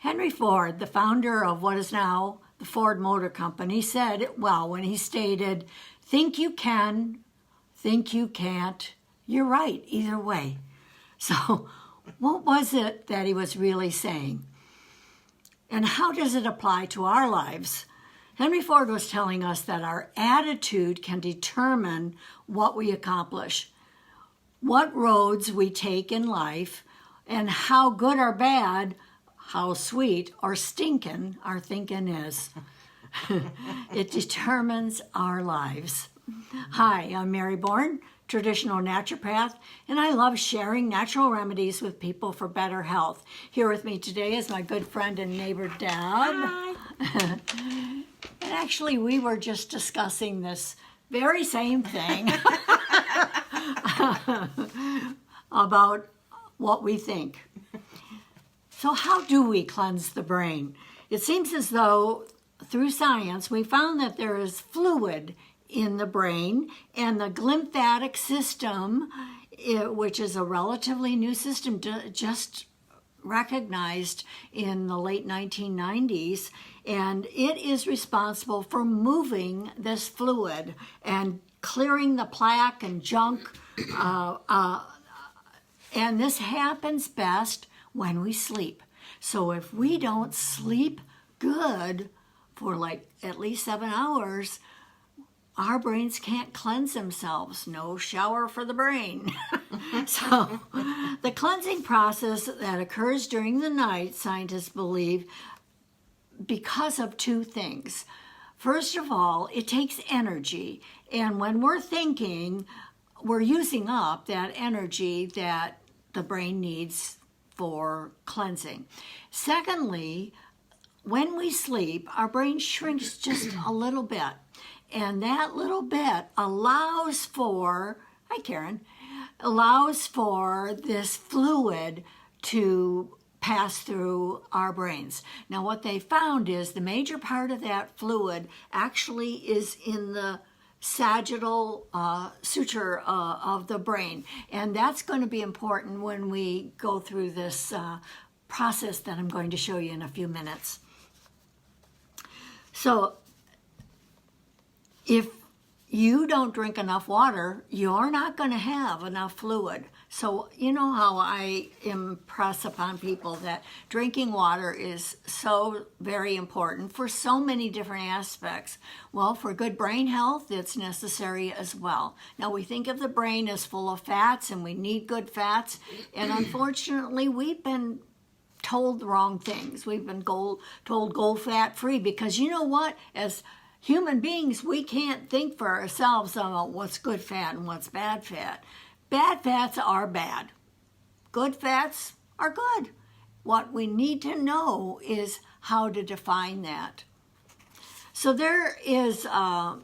Henry Ford, the founder of what is now the Ford Motor Company, said, well, when he stated, think you can, think you can't, you're right either way. So what was it that he was really saying? And how does it apply to our lives? Henry Ford was telling us that our attitude can determine what we accomplish, what roads we take in life, and how good or bad, how sweet or stinking our thinking is. It determines our lives. Hi, I'm Mary Bourne, traditional naturopath, and I love sharing natural remedies with people for better health. Here with me today is my good friend and neighbor, Deb. Hi. And actually, we were just discussing this very same thing about what we think. So how do we cleanse the brain? It seems as though through science we found that there is fluid in the brain, and the glymphatic system, which is a relatively new system just recognized in the late 1990s, and it is responsible for moving this fluid and clearing the plaque and junk, and this happens best when we sleep. So if we don't sleep good for like at least 7 hours, our brains can't cleanse themselves. No shower for the brain. So the cleansing process that occurs during the night, scientists believe, because of two things. First of all, it takes energy. And when we're thinking, we're using up that energy that the brain needs for cleansing. Secondly, when we sleep, our brain shrinks just a little bit. And that little bit allows for, hi Karen, allows for this fluid to pass through our brains. Now what they found is the major part of that fluid actually is in the sagittal suture of the brain. And that's going to be important when we go through this process that I'm going to show you in a few minutes. So if you don't drink enough water, you're not going to have enough fluid. So you know how I impress upon people that drinking water is so very important for so many different aspects. Well, for good brain health, it's necessary as well. Now, we think of the brain as full of fats, and we need good fats. And unfortunately, we've been told the wrong things. We've been told go fat free, because you know what? As human beings, we can't think for ourselves about what's good fat and what's bad fat. Bad fats are bad. Good fats are good. What we need to know is how to define that. So there is a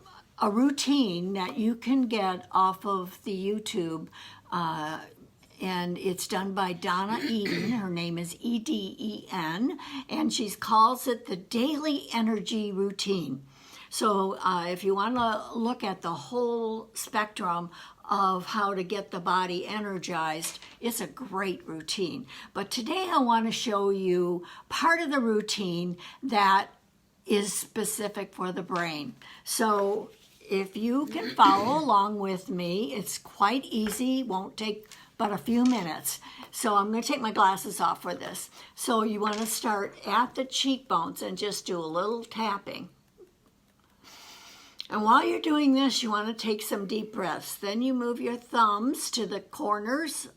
routine that you can get off of the YouTube, and it's done by Donna Eden. Her name is Eden, and she calls it the Daily Energy Routine. So if you want to look at the whole spectrum of how to get the body energized, it's a great routine. But today I want to show you part of the routine that is specific for the brain. So if you can follow along with me, it's quite easy, won't take but a few minutes. So I'm going to take my glasses off for this. So you want to start at the cheekbones and just do a little tapping. And while you're doing this, you want to take some deep breaths. Then you move your thumbs to the corners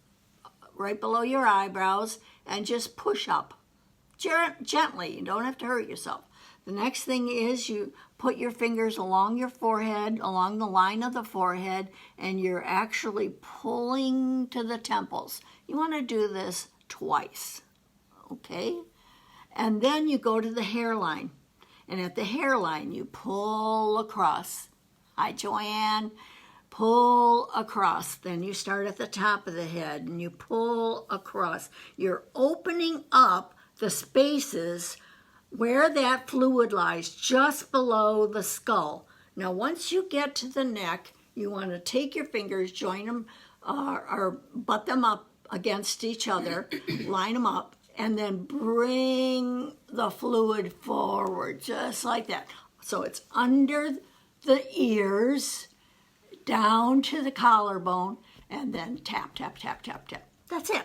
right below your eyebrows and just push up gently. You don't have to hurt yourself. The next thing is you put your fingers along your forehead, along the line of the forehead, and you're actually pulling to the temples. You want to do this twice, okay? And then you go to the hairline. And at the hairline, you pull across. Hi, Joanne. Pull across. Then you start at the top of the head and you pull across. You're opening up the spaces where that fluid lies, just below the skull. Now, once you get to the neck, you want to take your fingers, join them, or butt them up against each other, line them up, and then bring the fluid forward, just like that. So it's under the ears, down to the collarbone, and then tap, tap, tap, tap, tap. That's it.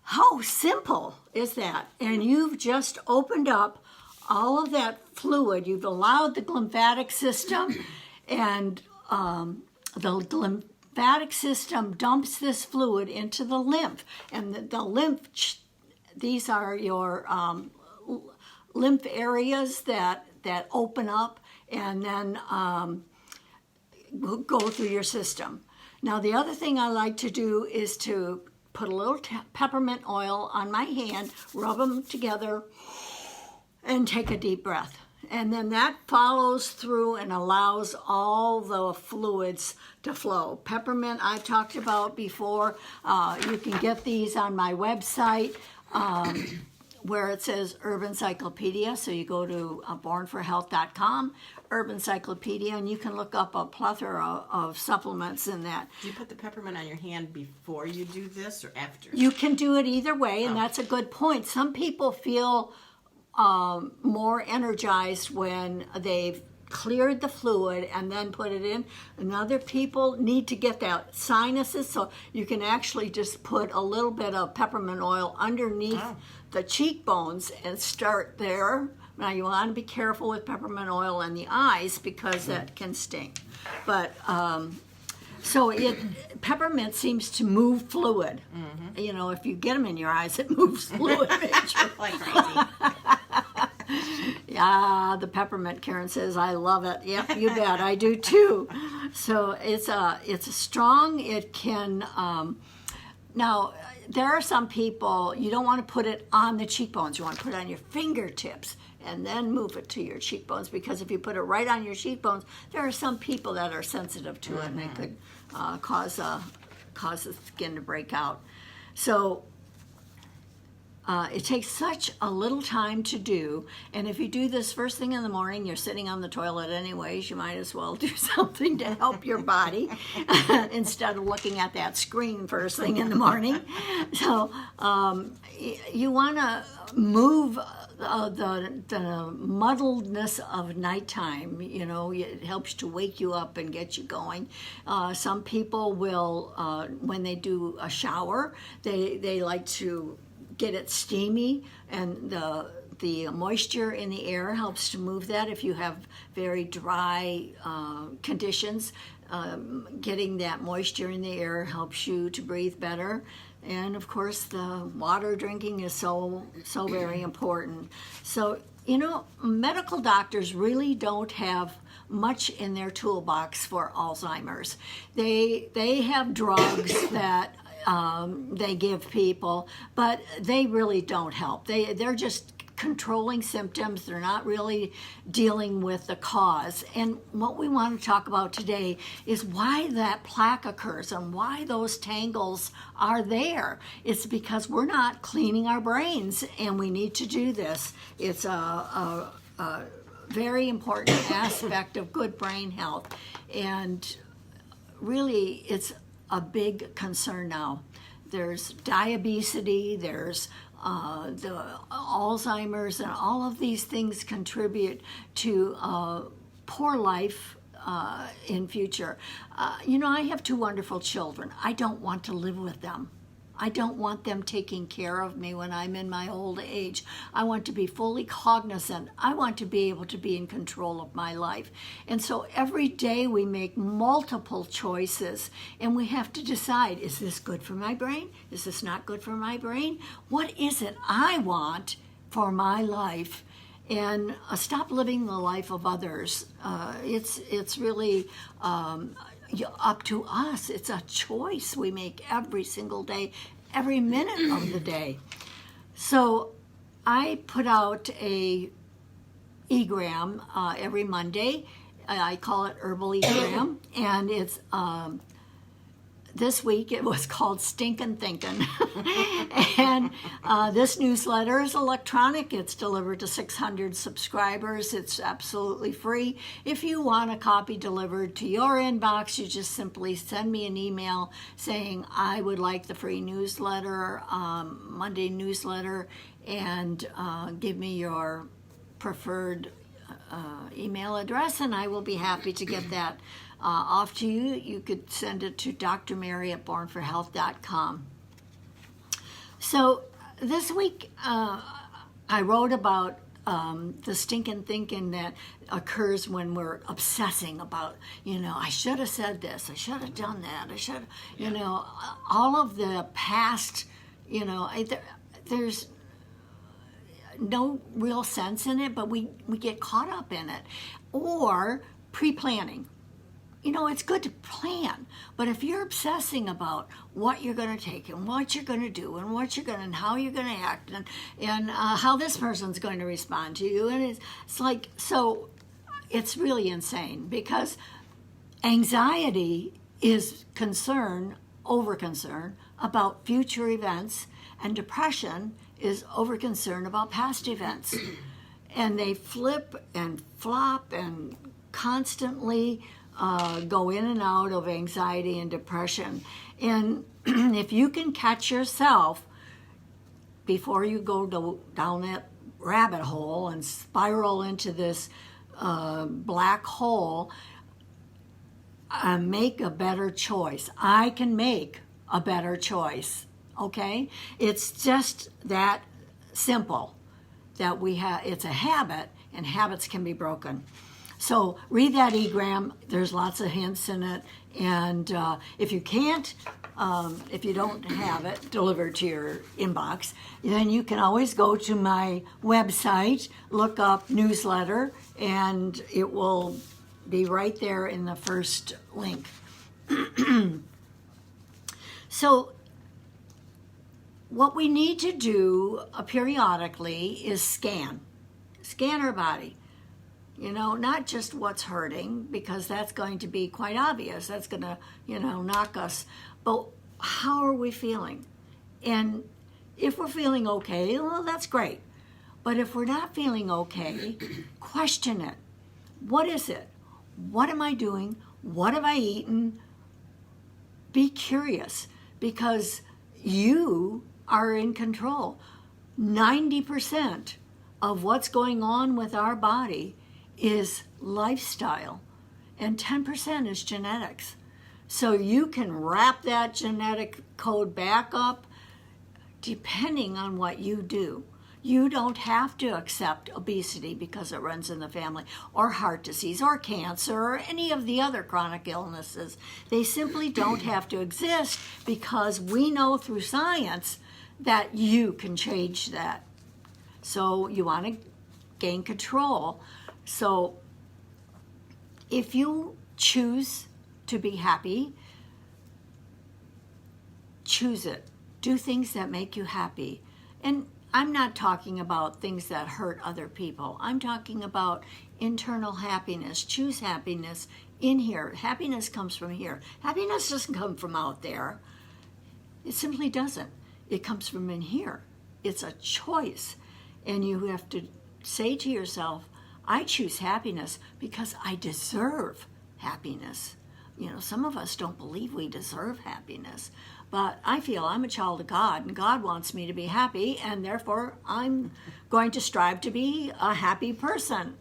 How simple is that? And you've just opened up all of that fluid. You've allowed the lymphatic system, and the lymphatic system dumps this fluid into the lymph. And the lymph, these are your lymph areas that open up and then go through your system. Now, the other thing I like to do is to put a little peppermint oil on my hand, rub them together, and take a deep breath. And then that follows through and allows all the fluids to flow. Peppermint I've talked about before. You can get these on my website where it says Herb Encyclopedia. So you go to bornforhealth.com, Herb Encyclopedia, and you can look up a plethora of supplements in that. Do you put the peppermint on your hand before you do this or after? You can do it either way, and that's a good point. Some people feel more energized when they've cleared the fluid and then put it in, and other people need to get that sinuses, so you can actually just put a little bit of peppermint oil underneath the cheekbones and start there. Now you want to be careful with peppermint oil in the eyes because that can sting, but so peppermint seems to move fluid. You know, if you get them in your eyes, it moves fluid. Like crazy. Yeah, the peppermint, Karen says, I love it. Yep, you bet, I do too. So it's a strong. It can. Now there are some people you don't want to put it on the cheekbones. You want to put it on your fingertips and then move it to your cheekbones, because if you put it right on your cheekbones, there are some people that are sensitive to it, and it could cause the skin to break out. So it takes such a little time to do, and if you do this first thing in the morning, you're sitting on the toilet anyways, you might as well do something to help your body instead of looking at that screen first thing in the morning. So you want to move the muddledness of nighttime. You know, it helps to wake you up and get you going. Some people will, when they do a shower, they like to get it steamy, and the moisture in the air helps to move that. If you have very dry conditions, getting that moisture in the air helps you to breathe better. And of course, the water drinking is so very important. So, you know, medical doctors really don't have much in their toolbox for Alzheimer's. They have drugs that they give people, but they really don't help. They're just controlling symptoms. They're not really dealing with the cause. And what we want to talk about today is why that plaque occurs and why those tangles are there. It's because we're not cleaning our brains, and we need to do this. It's a very important aspect of good brain health, and really it's a big concern now. There's diabetes, there's the Alzheimer's, and all of these things contribute to poor life in future. You know, I have two wonderful children. I don't want to live with them. I don't want them taking care of me when I'm in my old age. I want to be fully cognizant. I want to be able to be in control of my life. And so every day we make multiple choices, and we have to decide, is this good for my brain? Is this not good for my brain? What is it I want for my life? And stop living the life of others. It's really up to us. It's a choice we make every single day, every minute of the day. So I put out a egram every Monday. I call it Herbal Egram, and it's this week it was called Stinkin' Thinkin'. And this newsletter is electronic. It's delivered to 600 subscribers. It's absolutely free. If you want a copy delivered to your inbox, you just simply send me an email saying, I would like the free newsletter, Monday newsletter, and give me your preferred email address, and I will be happy to get that off to you. You could send it to drmary@bornforhealth.com. So this week I wrote about the stinking thinking that occurs when we're obsessing about, I should have said this, I should have done that, I should, all of the past, there's no real sense in it, but we get caught up in it. Or pre-planning. It's good to plan, but if you're obsessing about what you're going to take and what you're going to do and and how you're going to act and how this person's going to respond to you, and it's like, so it's really insane, because anxiety is over concern about future events, and depression is over concern about past events. And they flip and flop and constantly go in and out of anxiety and depression. And if you can catch yourself before you go down that rabbit hole and spiral into this black hole, make a better choice. I can make a better choice, okay? It's just that simple, that it's a habit, and habits can be broken. So read that eGram. There's lots of hints in it. And if you can't, if you don't have it delivered to your inbox, then you can always go to my website, look up newsletter, and it will be right there in the first link. So what we need to do periodically is scan our body. Not just what's hurting, because that's going to be quite obvious. That's going to, knock us. But how are we feeling? And if we're feeling okay, well, that's great. But if we're not feeling okay, question it. What is it? What am I doing? What have I eaten? Be curious, because you are in control. 90% of what's going on with our body is lifestyle, and 10% is genetics. So you can wrap that genetic code back up depending on what you do. You don't have to accept obesity because it runs in the family, or heart disease, or cancer, or any of the other chronic illnesses. They simply don't have to exist, because we know through science that you can change that. So you want to gain control. So if you choose to be happy, choose it. Do things that make you happy. And I'm not talking about things that hurt other people. I'm talking about internal happiness. Choose happiness in here. Happiness comes from here. Happiness doesn't come from out there. It simply doesn't. It comes from in here. It's a choice. And you have to say to yourself, I choose happiness because I deserve happiness. Some of us don't believe we deserve happiness, but I feel I'm a child of God, and God wants me to be happy, and therefore I'm going to strive to be a happy person.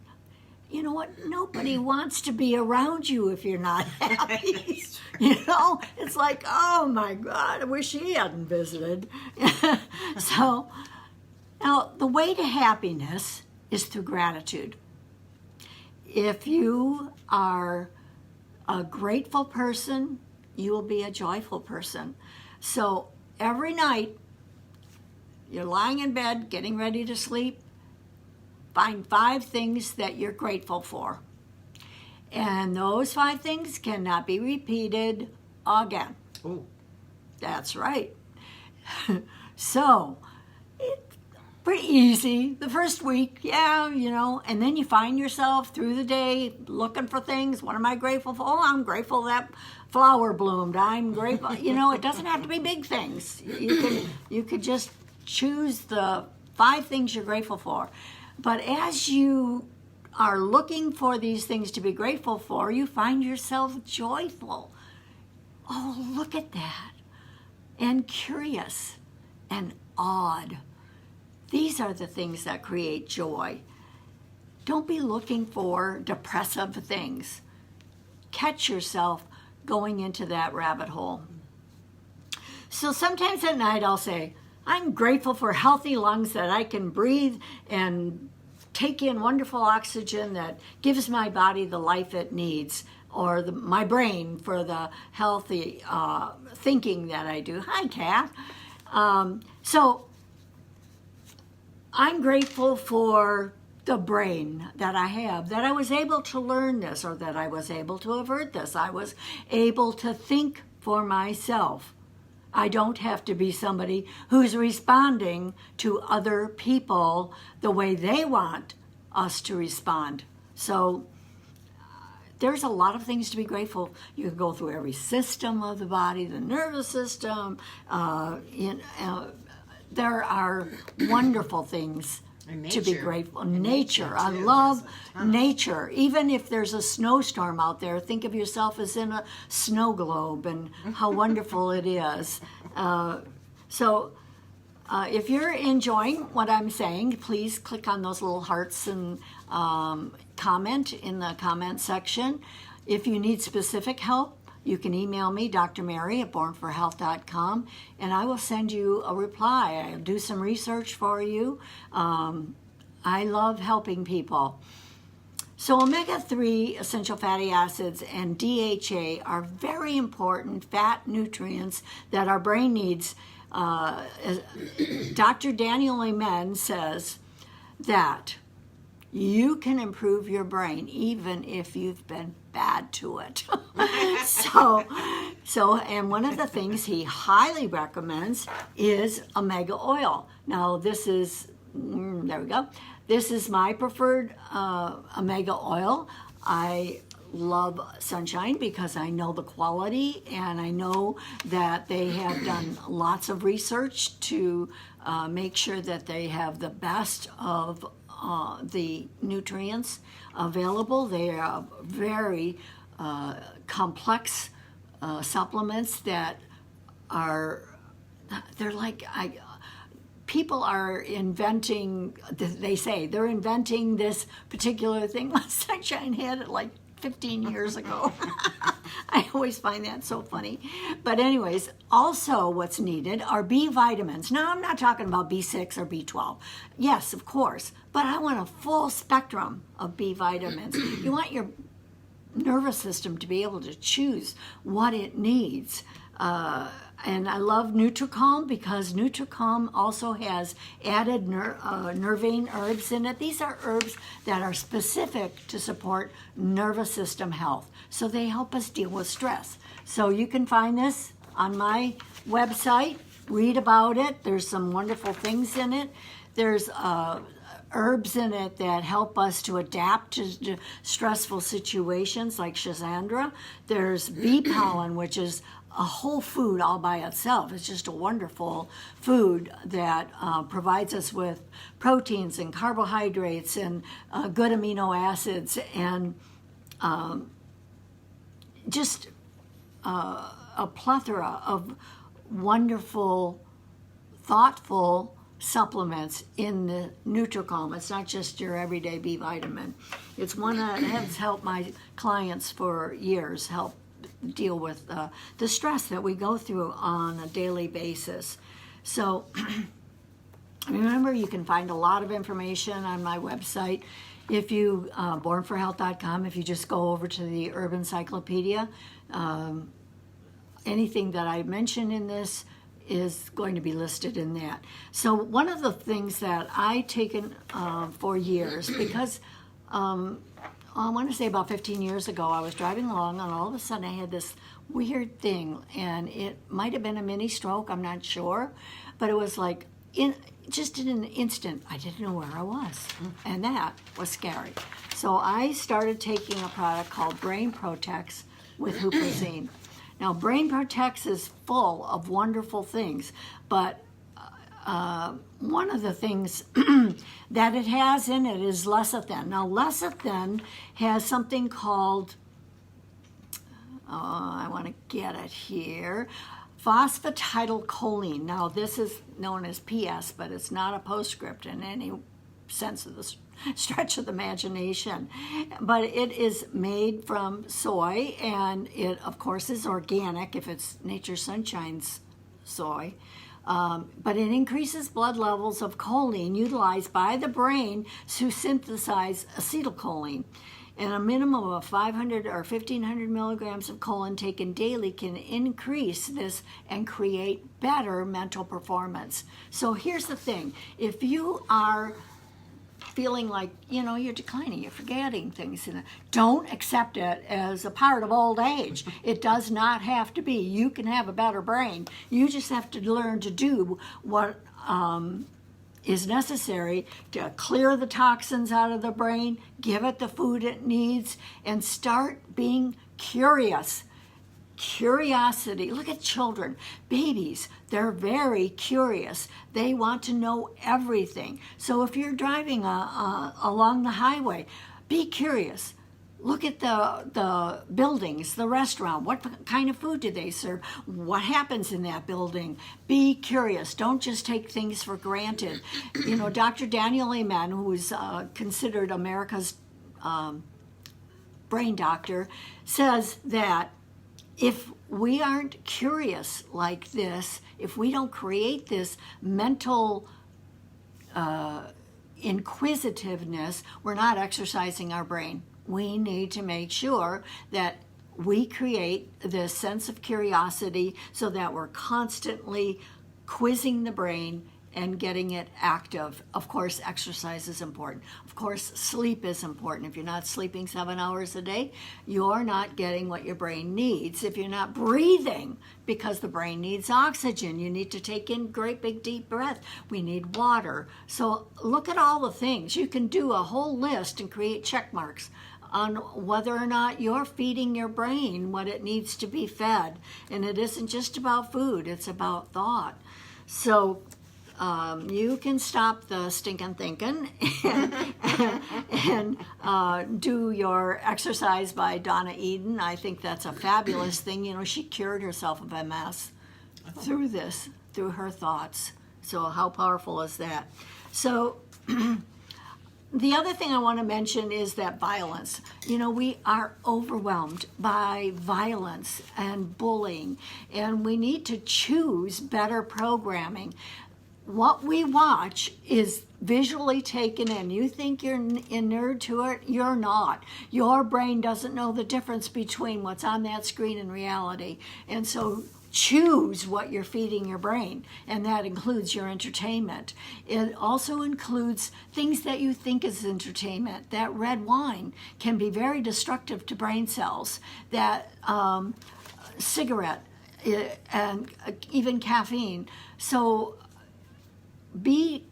You know what? Nobody wants to be around you if you're not happy. It's like, oh my God, I wish he hadn't visited. So now the way to happiness is through gratitude. If you are a grateful person, you will be a joyful person. So every night, you're lying in bed, getting ready to sleep, find 5 things that you're grateful for. And those 5 things cannot be repeated again. Oh, That's right. So, pretty easy. The first week, yeah, and then you find yourself through the day looking for things. What am I grateful for? Oh, I'm grateful that flower bloomed. I'm grateful. It doesn't have to be big things. You could just choose the 5 things you're grateful for. But as you are looking for these things to be grateful for, you find yourself joyful. Oh, look at that. And curious and awed. These are the things that create joy. Don't be looking for depressive things. Catch yourself going into that rabbit hole. So sometimes at night I'll say, I'm grateful for healthy lungs that I can breathe and take in wonderful oxygen that gives my body the life it needs, or my brain for the healthy thinking that I do. Hi, Kath. So I'm grateful for the brain that I have, that I was able to learn this, or that I was able to avert this. I was able to think for myself. I don't have to be somebody who's responding to other people the way they want us to respond. So there's a lot of things to be grateful. You can go through every system of the body, the nervous system. There are wonderful things to be grateful. Nature. I love nature. Even if there's a snowstorm out there, think of yourself as in a snow globe and how wonderful it is. So if you're enjoying what I'm saying, please click on those little hearts and comment in the comment section. If you need specific help, you can email me, Dr. Mary at bornforhealth.com, and I will send you a reply. I'll do some research for you. I love helping people. So omega-3 essential fatty acids and DHA are very important fat nutrients that our brain needs. Dr. Daniel Amen says that you can improve your brain even if you've been bad to it. And one of the things he highly recommends is omega oil. Now this is, there we go. This is my preferred omega oil. I love Sunshine because I know the quality, and I know that they have done lots of research to make sure that they have the best of the nutrients available. They are very complex supplements that they're like, people are inventing, they say, they're inventing this particular thing. Sunshine had it like 15 years ago. I always find that so funny. But anyways, also what's needed are B vitamins. Now, I'm not talking about B6 or B12. Yes, of course. But I want a full spectrum of B vitamins. You want your nervous system to be able to choose what it needs. And I love NutriCalm because NutriCalm also has added nervine herbs in it. These are herbs that are specific to support nervous system health. So they help us deal with stress. So you can find this on my website. Read about it. There's some wonderful things in it. There's herbs in it that help us to adapt to stressful situations like Schizandra. There's bee pollen, which is a whole food all by itself. It's just a wonderful food that provides us with proteins and carbohydrates and good amino acids and just a plethora of wonderful, thoughtful supplements in the NutriCalm. It's not just your everyday B vitamin. It's one that has helped my clients for years, help deal with the stress that we go through on a daily basis. So remember, you can find a lot of information on my website. If you, bornforhealth.com, if you just go over to the Herb Encyclopedia, anything that I mention in this is going to be listed in that. So one of the things that I've taken for years, because I want to say about 15 years ago, I was driving along and all of a sudden I had this weird thing, and it might have been a mini stroke, I'm not sure, but it was like just in an instant, I didn't know where I was. And that was scary. So I started taking a product called Brain Protex with Huperzine. Now, Brain Protex is full of wonderful things, but one of the things that it has in it is lecithin. Now, lecithin has something called, I want to get it here, phosphatidylcholine. Now, this is known as PS, but it's not a postscript in any sense of the stretch of the imagination. But it is made from soy, and it, of course, is organic if it's Nature Sunshine's soy. But it increases blood levels of choline utilized by the brain to synthesize acetylcholine. And a minimum of 500 or 1,500 milligrams of choline taken daily can increase this and create better mental performance. So here's the thing. If you are feeling like, you're declining, you're forgetting things, don't accept it as a part of old age. It does not have to be. You can have a better brain. You just have to learn to do what is necessary to clear the toxins out of the brain, give it the food it needs, and start being curious. Curiosity. Look at children, babies. They're very curious. They want to know everything. So if you're driving along the highway, be curious. Look at the buildings, the restaurant. What kind of food do they serve? What happens in that building? Be curious. Don't just take things for granted. Dr. Daniel Amen, who is considered America's brain doctor, says that if we aren't curious like this, if we don't create this mental inquisitiveness, we're not exercising our brain. We need to make sure that we create this sense of curiosity so that we're constantly quizzing the brain and getting it active. Of course, exercise is important. Of course, sleep is important. If you're not sleeping 7 hours a day, you're not getting what your brain needs. If you're not breathing, because the brain needs oxygen, you need to take in great big deep breath. We need water. So look at all the things. You can do a whole list and create check marks on whether or not you're feeding your brain what it needs to be fed. And it isn't just about food, it's about thought. So you can stop the stinking thinking and do your exercise by Donna Eden. I think that's a fabulous thing. She cured herself of MS through this, through her thoughts. So how powerful is that? So the other thing I want to mention is that violence. We are overwhelmed by violence and bullying, and we need to choose better programming. What we watch is visually taken in. You think you're inured to it, you're not. Your brain doesn't know the difference between what's on that screen and reality. And so choose what you're feeding your brain, and that includes your entertainment. It also includes things that you think is entertainment. That red wine can be very destructive to brain cells. That cigarette and even caffeine. So be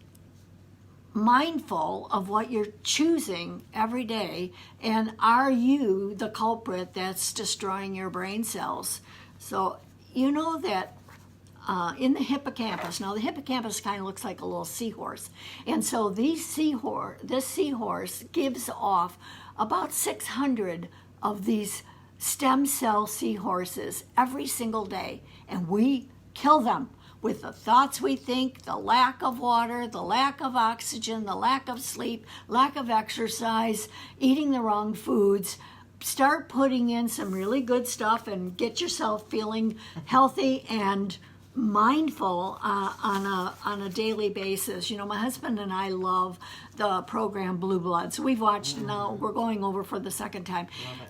mindful of what you're choosing every day, and are you the culprit that's destroying your brain cells? So you know that in the hippocampus, now the hippocampus kind of looks like a little seahorse, and so this seahorse gives off about 600 of these stem cell seahorses every single day, and we kill them with the thoughts we think, the lack of water, the lack of oxygen, the lack of sleep, lack of exercise, eating the wrong foods. Start putting in some really good stuff and get yourself feeling healthy and mindful on a daily basis. My husband and I love the program Blue Bloods. We've watched, now we're going over for the second time.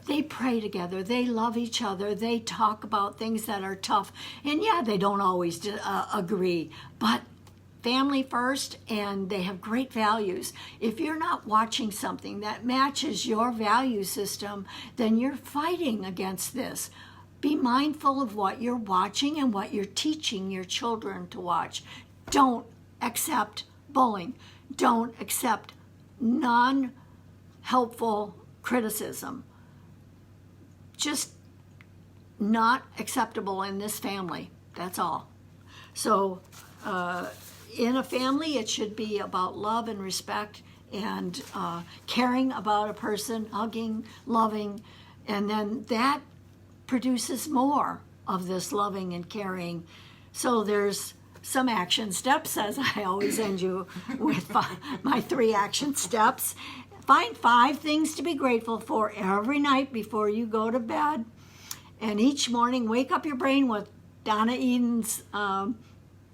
They pray together. They love each other. They talk about things that are tough. And yeah, they don't always agree, but family first, and they have great values. If you're not watching something that matches your value system, then you're fighting against this. Be mindful of what you're watching and what you're teaching your children to watch. Don't accept bullying. Don't accept non-helpful criticism. Just not acceptable in this family. That's all. So in a family, it should be about love and respect and caring about a person, hugging, loving, and then that produces more of this loving and caring. So there's some action steps, as I always end you with my 3 action steps. Find 5 things to be grateful for every night before you go to bed. And each morning, wake up your brain with Donna Eden's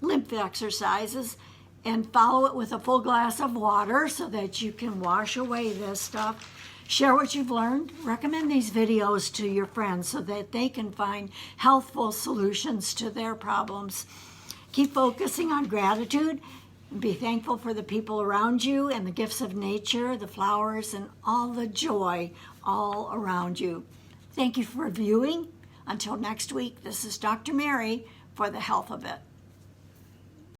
lymph exercises and follow it with a full glass of water so that you can wash away this stuff. Share what you've learned. Recommend these videos to your friends so that they can find healthful solutions to their problems. Keep focusing on gratitude. Be thankful for the people around you and the gifts of nature, the flowers, and all the joy all around you. Thank you for viewing. Until next week, this is Dr. Mary for The Health of It.